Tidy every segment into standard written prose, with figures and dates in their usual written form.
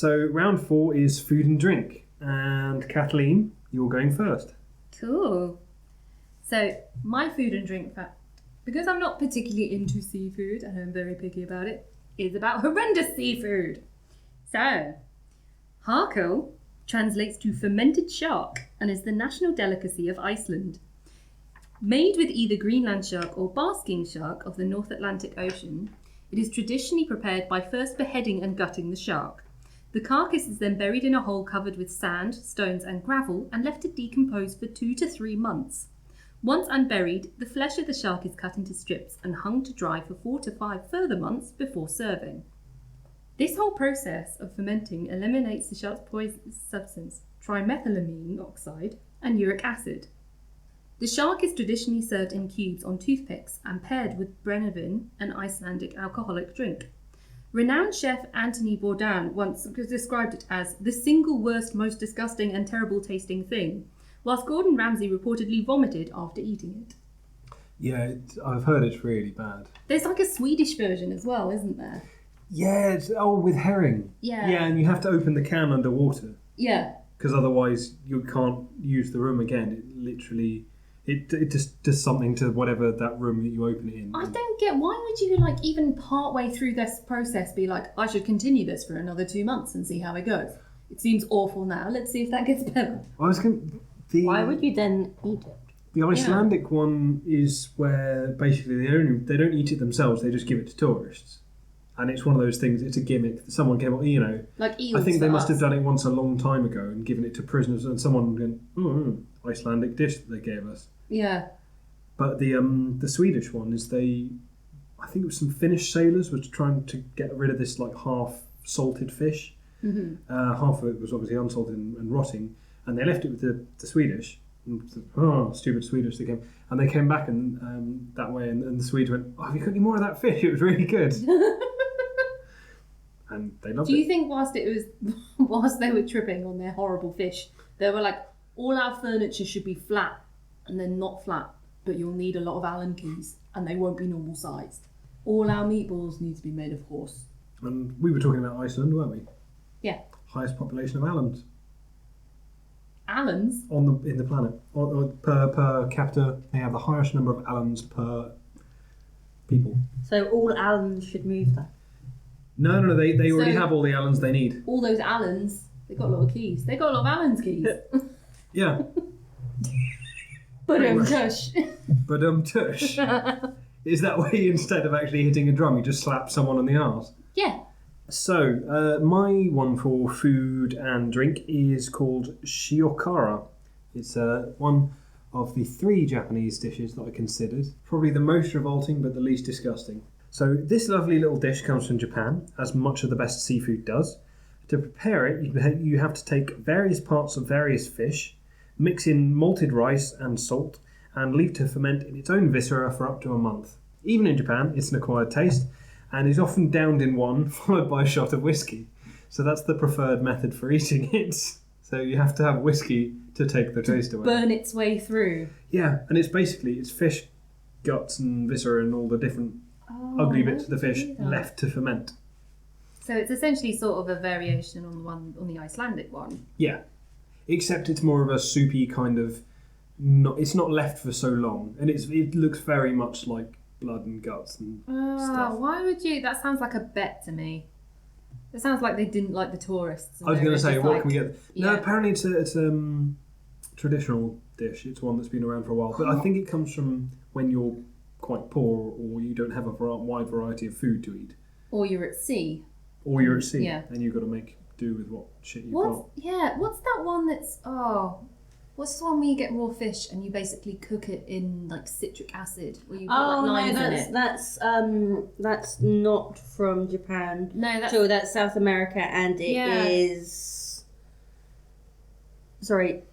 So round 4 is food and drink. And Kathleen, you're going first. Cool. So my food and drink fact, because I'm not particularly into seafood and I'm very picky about it, is about horrendous seafood. So, harkel translates to fermented shark and is the national delicacy of Iceland. Made with either Greenland shark or basking shark of the North Atlantic Ocean, it is traditionally prepared by first beheading and gutting the shark. The carcass is then buried in a hole covered with sand, stones and gravel and left to decompose for 2 to 3 months. Once unburied, the flesh of the shark is cut into strips and hung to dry for 4 to 5 further months before serving. This whole process of fermenting eliminates the shark's poisonous substance, trimethylamine oxide, and uric acid. The shark is traditionally served in cubes on toothpicks and paired with Brennivin, an Icelandic alcoholic drink. Renowned chef Anthony Bourdain once described it as the single worst, most disgusting and terrible tasting thing, whilst Gordon Ramsay reportedly vomited after eating it. Yeah, I've heard it's really bad. There's like a Swedish version as well, isn't there? Yeah, with herring. Yeah. Yeah, and you have to open the can underwater. Yeah. Because otherwise you can't use the room again. It literally... It just does something to whatever that room that you open it in. I don't get, why would you like even part way through this process be like, I should continue this for another 2 months and see how it goes. It seems awful now. Let's see if that gets better. Why would you then eat it? The Icelandic one is where basically they don't eat it themselves. They just give it to tourists. And it's one of those things, it's a gimmick. Someone came up, like eels. I think they must have done it once a long time ago and given it to prisoners, and someone went, Icelandic dish that they gave us. Yeah. But the Swedish one is I think it was some Finnish sailors were trying to get rid of this like half salted fish. Mm-hmm. Half of it was obviously unsalted and rotting, and they left it with the Swedish. Stupid Swedish they came, and they came back and that way, and the Swedes went, have you got any more of that fish? It was really good. And they loved it. Do you think whilst they were tripping on their horrible fish, they were like, all our furniture should be flat, and they're not flat, but you'll need a lot of Allen keys, and they won't be normal sized. All our meatballs need to be made of horse. And we were talking about Iceland, weren't we? Yeah. Highest population of Allens. Allens? In the planet. Or per capita, they have the highest number of Allens per people. So all Allens should move there? No, they already have all the Allens they need. All those Allens, they got a lot of keys. They got a lot of Allen's keys. Yeah. But tush. But tush. Is that way instead of actually hitting a drum, you just slap someone on the arse? Yeah. So, my one for food and drink is called shiokara. It's one of the 3 Japanese dishes that I considered. Probably the most revolting, but the least disgusting. So, this lovely little dish comes from Japan, as much of the best seafood does. To prepare it, you have to take various parts of various fish, mix in malted rice and salt, and leave to ferment in its own viscera for up to a month. Even in Japan, it's an acquired taste, and is often downed in one, followed by a shot of whiskey. So that's the preferred method for eating it. So you have to have whiskey to take the taste away. Burn its way through. Yeah, and it's fish guts and viscera and all the different ugly bits of the fish left to ferment. So it's essentially sort of a variation on the Icelandic one. Yeah, except it's more of a soupy kind of. It's not left for so long, and it looks very much like blood and guts and stuff. Why would you? That sounds like a bet to me. It sounds like they didn't like the tourists. I was going to say, what can we get? Yeah. No, apparently it's a traditional dish. It's one that's been around for a while, but I think it comes from when you're quite poor or you don't have a wide variety of food to eat. Or you're at sea. Yeah. And you've got to make do with what shit you've got. Yeah, what's that one that's... What's the one where you get raw fish and you basically cook it in like citric acid, where you put limes in it? That's not from Japan. No, that's South America, and it is. Sorry,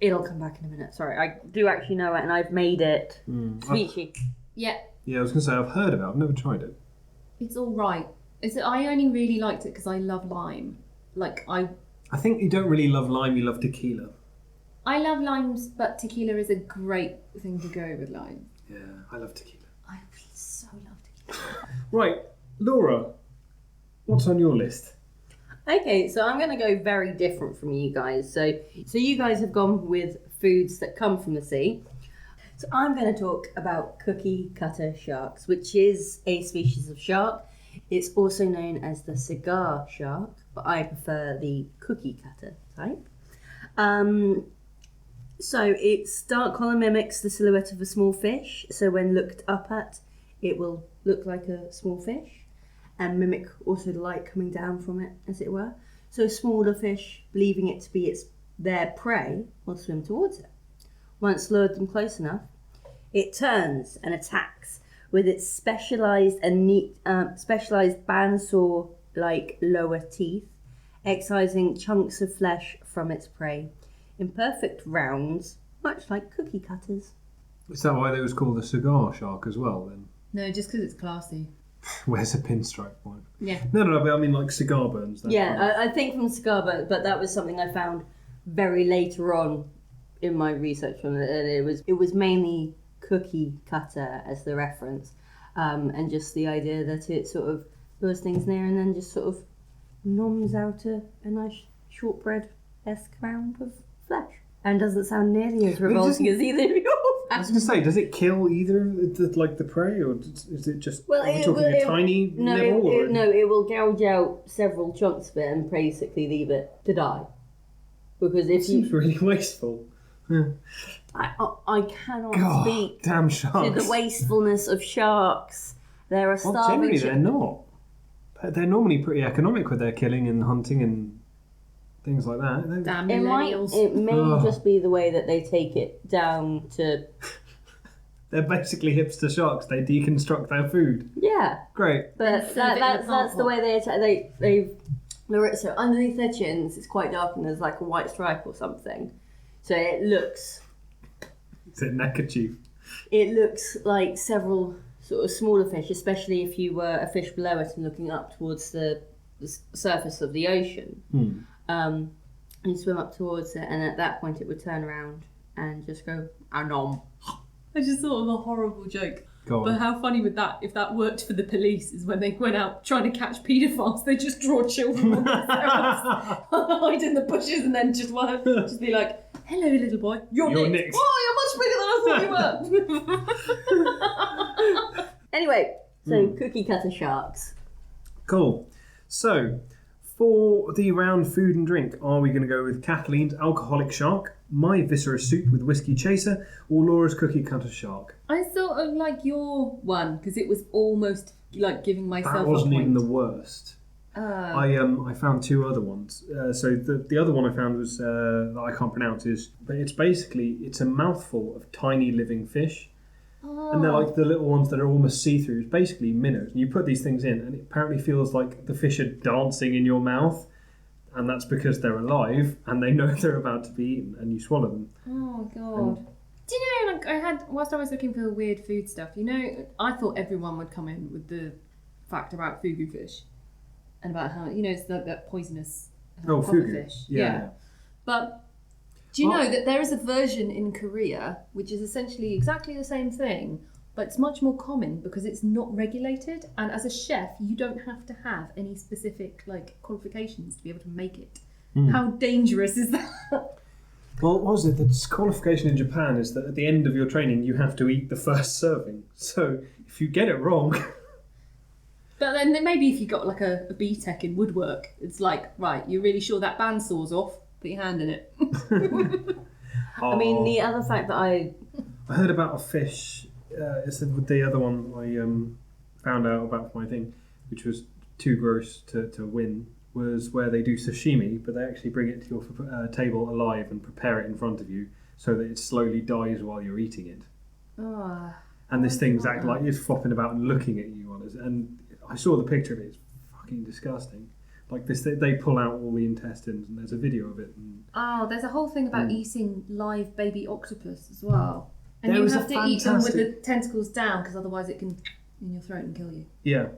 it'll come back in a minute. Sorry, I do actually know it, and I've made it. Sweetie. Yeah. Yeah, I was going to say I've heard of it. I've never tried it. It's all right. I only really liked it because I love lime. I think you don't really love lime. You love tequila. I love limes, but tequila is a great thing to go with lime. Yeah, I love tequila. I so love tequila. Right, Laura, what's on your list? Okay, so I'm going to go very different from you guys. So you guys have gone with foods that come from the sea. So I'm going to talk about cookie cutter sharks, which is a species of shark. It's also known as the cigar shark, but I prefer the cookie cutter type. So its dark colour mimics the silhouette of a small fish. So when looked up at, it will look like a small fish and mimic also the light coming down from it, as it were. So smaller fish, believing it to be their prey, will swim towards it. Once lured them close enough, it turns and attacks with its specialised bandsaw-like lower teeth, excising chunks of flesh from its prey in perfect rounds, much like cookie cutters. Is that why they was called a cigar shark as well then? No, just because it's classy. Where's a pinstripe point? Yeah. No, but I mean like cigar burns. Yeah, I think from cigar burns, but that was something I found very later on in my research from it, and it was mainly cookie cutter as the reference, and just the idea that it sort of lures things near and then just sort of noms out a nice shortbread-esque round of flesh, and doesn't sound nearly as revolting as either of yours. I was going to say, does it kill either the prey, or is it just? Well, are we talking a tiny level? It will gouge out several chunks of it and basically leave it to die. Because if seems really wasteful. I cannot speak damn sharks. to the wastefulness of sharks. They're a starving. Well, generally they're not. They're normally pretty economic with their killing and hunting and things like that. Damn millennials. It may just be the way that they take it down to. They're basically hipster sharks. They deconstruct their food. Yeah. Great. But that's the way they attack. So underneath their chins, it's quite dark and there's like a white stripe or something. So it looks. Is it neckerchief? It looks like several sort of smaller fish, especially if you were a fish below it and looking up towards the surface of the ocean. And you swim up towards it, and at that point it would turn around and just go, anom. I just thought of a horrible joke. Go on. But how funny would that, if that worked for the police, is when they went out trying to catch paedophiles, they just draw children on themselves, hide in the bushes, and then just be like, hello, little boy, you're nicked. Oh, you're much bigger than I thought you were. Anyway, so cookie cutter sharks. Cool. So, for the round food and drink, are we going to go with Kathleen's alcoholic shark, my viscera soup with whiskey chaser, or Laura's cookie cutter shark? I sort of like your one, because it was almost like giving myself a point. That wasn't even the worst. I found two other ones. So the other one I found was that I can't pronounce but it's a mouthful of tiny living fish, and they're like the little ones that are almost see-through. It's basically minnows, and you put these things in, and it apparently feels like the fish are dancing in your mouth, and that's because they're alive and they know they're about to be eaten, and you swallow them. Oh god. Do you know, like whilst I was looking for weird food stuff, I thought everyone would come in with the fact about fugu fish. And about how, it's that poisonous fugu fish. Yeah. But do you know that there is a version in Korea which is essentially exactly the same thing, but it's much more common because it's not regulated, and as a chef you don't have to have any specific qualifications to be able to make it. How dangerous is that? Well, what was it? The disqualification in Japan is that at the end of your training you have to eat the first serving. So if you get it wrong... But then maybe if you got like a B-Tech in woodwork, it's like, right, you're really sure that bandsaw's off? Put your hand in it. I mean, the other fact that I heard about a fish, it's the other one I found out about my thing, which was too gross to win, was where they do sashimi, but they actually bring it to your table alive and prepare it in front of you so that it slowly dies while you're eating it. Oh, and this thing's like it's flopping about and looking at you on it, and I saw the picture of it. It's fucking disgusting. Like this, they pull out all the intestines, and there's a video of it. There's a whole thing about eating live baby octopus as well, and there you have to eat them with the tentacles down because otherwise it can in your throat and kill you. Yeah.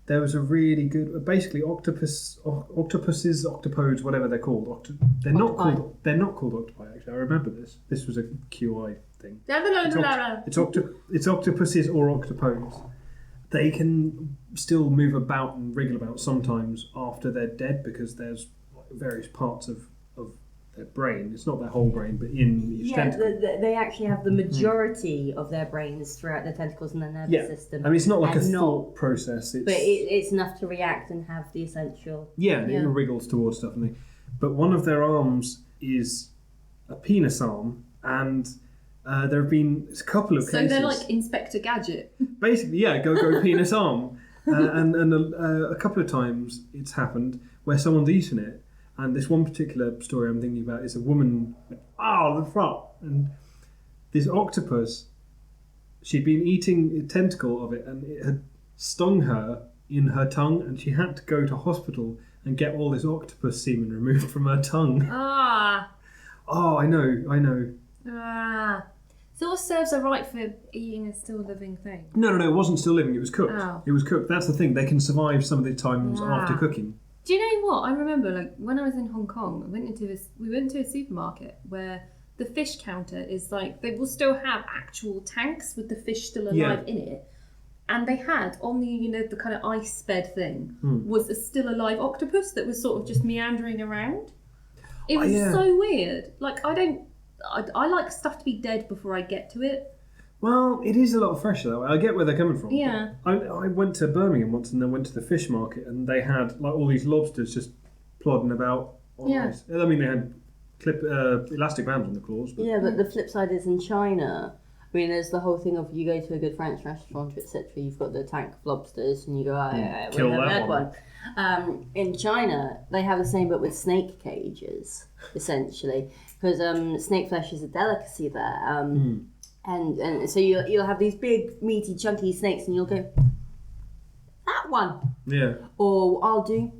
There was a really good, basically octopuses, octopodes, whatever they're called. They're not called octopi. Actually, I remember this. This was a QI thing. It's octopuses or octopodes. They can still move about and wriggle about sometimes after they're dead because there's various parts of their brain. It's not their whole brain, but in each tentacle. They actually have the majority of their brains throughout their tentacles and their nervous system. I mean, it's not like a thought process. But it's enough to react and have the essential... Yeah, it wriggles towards stuff. But one of their arms is a penis arm, and there have been a couple of cases... So they're like Inspector Gadget. Basically, yeah, go penis arm. And a couple of times it's happened where someone's eaten it. And this one particular story I'm thinking about is a woman, the front, and this octopus, she'd been eating a tentacle of it, and it had stung her in her tongue, and she had to go to hospital and get all this octopus semen removed from her tongue. Oh, I know. So what serves her right for eating a still living thing? No, it wasn't still living, it was cooked. Oh. It was cooked. That's the thing, they can survive some of the times after cooking. Do you know what? I remember, like, when I was in Hong Kong, we went to a supermarket where the fish counter is like, they will still have actual tanks with the fish still alive in it. And they had, on the, the kind of ice bed thing, was a still alive octopus that was sort of just meandering around. It was so weird. Like, I like stuff to be dead before I get to it. Well, it is a lot fresher that way. I get where they're coming from. Yeah. I went to Birmingham once and then went to the fish market and they had like all these lobsters just plodding about on ice. I mean, they had elastic bands on the claws. But... Yeah, but the flip side is in China. I mean, there's the whole thing of you go to a good French restaurant, etc. You've got the tank of lobsters and you go, kill we'll that have one. In China, they have the same but with snake cages, essentially. Because snake flesh is a delicacy there. And so you'll have these big, meaty, chunky snakes, and you'll go, that one. Yeah. Or I'll do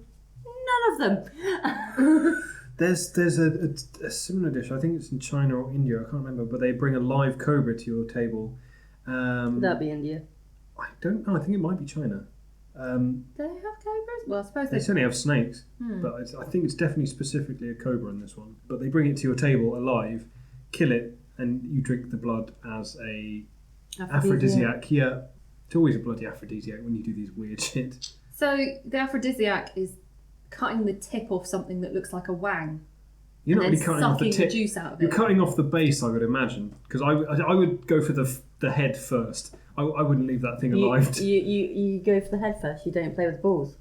none of them. There's a similar dish. I think it's in China or India. I can't remember, but they bring a live cobra to your table. That'd be India. I don't know. I think it might be China. Do they have cobras? Well, I suppose they certainly have snakes, but I think it's definitely specifically a cobra in this one. But they bring it to your table alive, kill it, and you drink the blood as a aphrodisiac. Yeah, it's always a bloody aphrodisiac when you do these weird shit. So the aphrodisiac is cutting the tip off something that looks like a wang. You're not really cutting off the tip. The juice out of it. You're cutting off the base, I would imagine, because I would go for the head first. I wouldn't leave that thing alive. You go for the head first. You don't play with balls.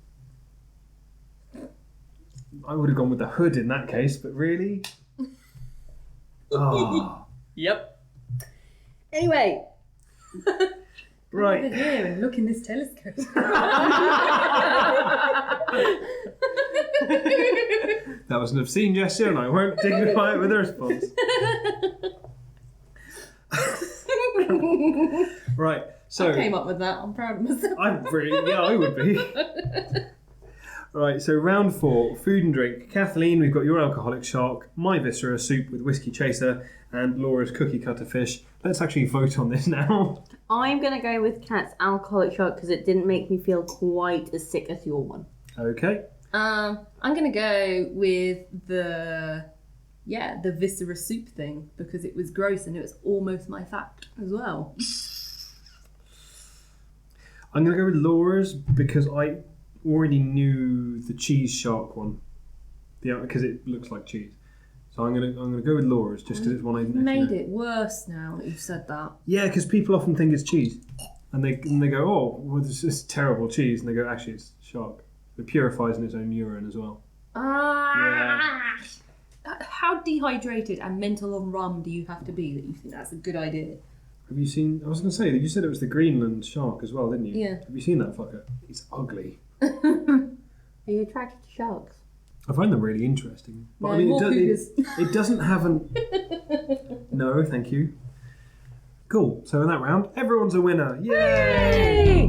I would have gone with the hood in that case, but really. Oh. Yep. Anyway. Right. Over here and look in this telescope. That was an obscene gesture and I won't dignify it with a response. Right, so... I came up with that, I'm proud of myself. I would be. Right, so round 4, food and drink. Kathleen, we've got your alcoholic shark, my viscera soup with whiskey chaser, and Laura's cookie cutter fish. Let's actually vote on this now. I'm going to go with Kat's alcoholic shark because it didn't make me feel quite as sick as your one. Okay. I'm going to go with the viscera soup thing because it was gross and it was almost my fat as well. I'm going to go with Laura's because I already knew the cheese shark one. Yeah, because it looks like cheese. So I'm gonna go with Laura's just because it's one I made it worse now that you've said that. Yeah, because people often think it's cheese, and they go, oh, well, this is terrible cheese, and they go, actually, it's shark. It purifies in its own urine as well. Yeah. How dehydrated and mental on rum do you have to be that you think that's a good idea? Have you seen? I was going to say you said it was the Greenland shark as well, didn't you? Yeah. Have you seen that fucker? He's ugly. Are you attracted to sharks? I find them really interesting. But No, I mean, more it doesn't have an... No, thank you. Cool. So in that round, everyone's a winner. Yay!